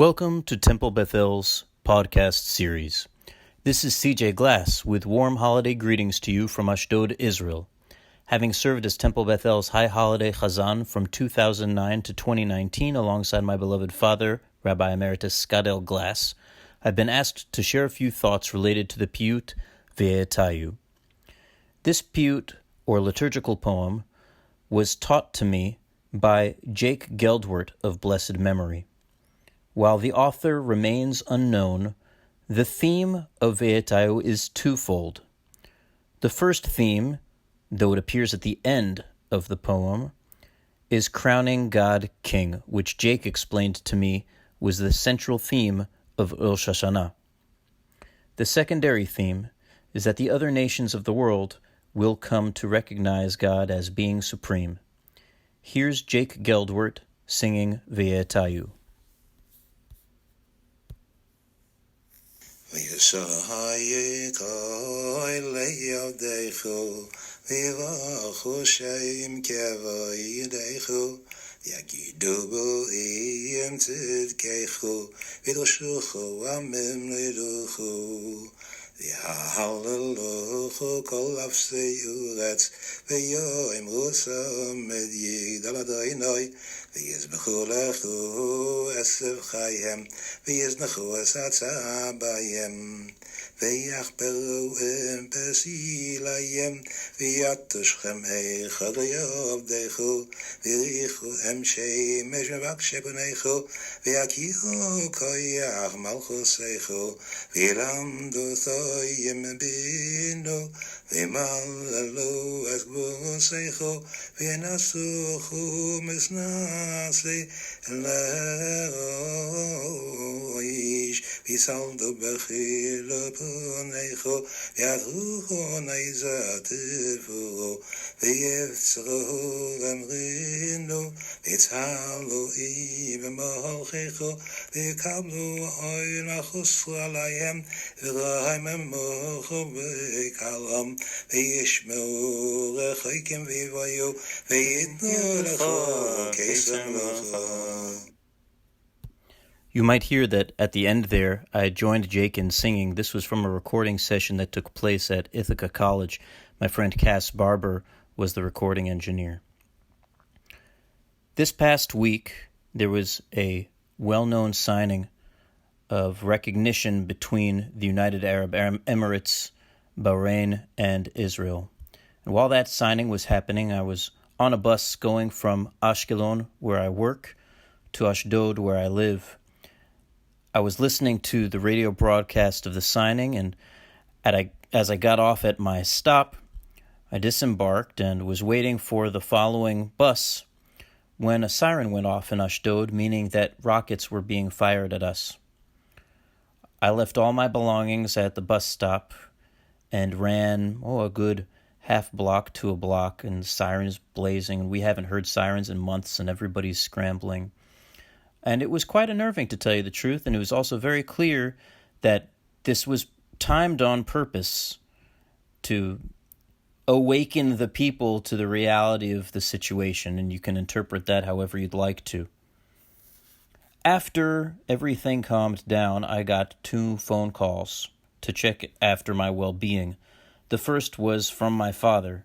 Welcome to Temple Beth-El's podcast series. This is CJ Glass with warm holiday greetings to you from Ashdod, Israel. Having served as Temple Beth-El's High Holiday Chazan from 2009 to 2019 alongside my beloved father, Rabbi Emeritus Skadel Glass, I've been asked to share a few thoughts related to the piyut Ve'etayu. This piyut, or liturgical poem, was taught to me by Jake Geldwart of blessed memory. While the author remains unknown, the theme of Ve'etayu is twofold. The first theme, though it appears at the end of the poem, is crowning God King, which Jake explained to me was the central theme of Rosh Hashanah. The secondary theme is that the other nations of the world will come to recognize God as being supreme. Here's Jake Geldwart singing Ve'etayu. וישייך לידיך ויברכו שם כבודיך ויגידו בואים צדקך וידרשוך עמם לידוך ויהללוך כל אפסי ארץ ויאמרו צמד יגדל אדוני ויזבחו לכו עשב חייהם ויזנחו עצה בהם ויחפרו עם פסילהם ויתושכם אחד יעבדכו ויריחו עם שמש מבקשי פניכו ויכירו כוח מלכוסכו וילמדו תוים בינו וימללו את גבולסכו וינשוכו מסנסי לאיש ויסלדו בחילו פניכו ויעטרוכו נעזתפו ויבצרו למרינו ויצהלו אי במלככו ויקבלו אוי נחוסו עליהם ורהם ממוכו בקלם וישמעו רחוקים ויבואו ויתנו לך כסם לך. You might hear that at the end there, I joined Jake in singing. This was from a recording session that took place at Ithaca College. My friend Cass Barber was the recording engineer. This past week, there was a well-known signing of recognition between the United Arab Emirates, Bahrain, and Israel. And while that signing was happening, I was on a bus going from Ashkelon, where I work, to Ashdod, where I live. I was listening to the radio broadcast of the signing, and as I got off at my stop, I disembarked and was waiting for the following bus when a siren went off in Ashdod, meaning that rockets were being fired at us. I left all my belongings at the bus stop and ran, a good half block to a block, and sirens blazing, and we haven't heard sirens in months, and everybody's scrambling. And it was quite unnerving, to tell you the truth, and it was also very clear that this was timed on purpose to awaken the people to the reality of the situation, and you can interpret that however you'd like to. After everything calmed down, I got 2 phone calls to check after my well-being. The first was from my father.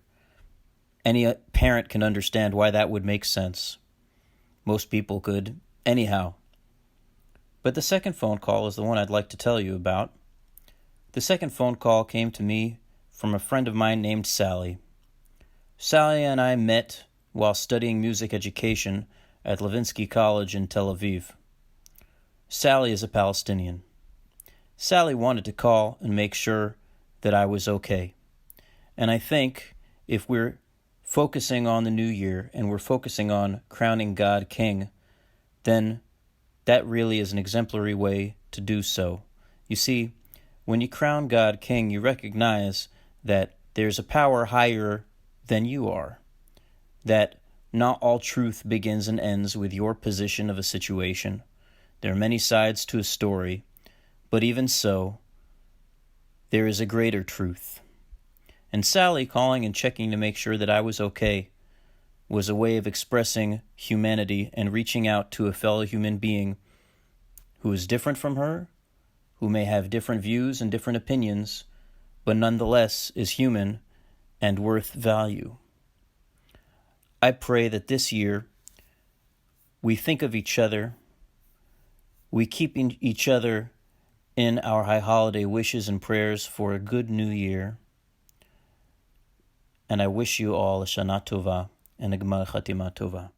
Any parent can understand why that would make sense. Most people could. Anyhow, but the second phone call is the one I'd like to tell you about. The second phone call came to me from a friend of mine named Sally. Sally and I met while studying music education at Levinsky College in Tel Aviv. Sally is a Palestinian. Sally wanted to call and make sure that I was okay. And I think if we're focusing on the new year and we're focusing on crowning God King, then that really is an exemplary way to do so. You see, when you crown God King, you recognize that there's a power higher than you are, that not all truth begins and ends with your position of a situation. There are many sides to a story, but even so, there is a greater truth. And Sally calling and checking to make sure that I was okay was a way of expressing humanity and reaching out to a fellow human being who is different from her, who may have different views and different opinions, but nonetheless is human and worth value. I pray that this year we think of each other, we keep each other in our high holiday wishes and prayers for a good new year. And I wish you all a Shana Tova and a Gmar Chatima Tova.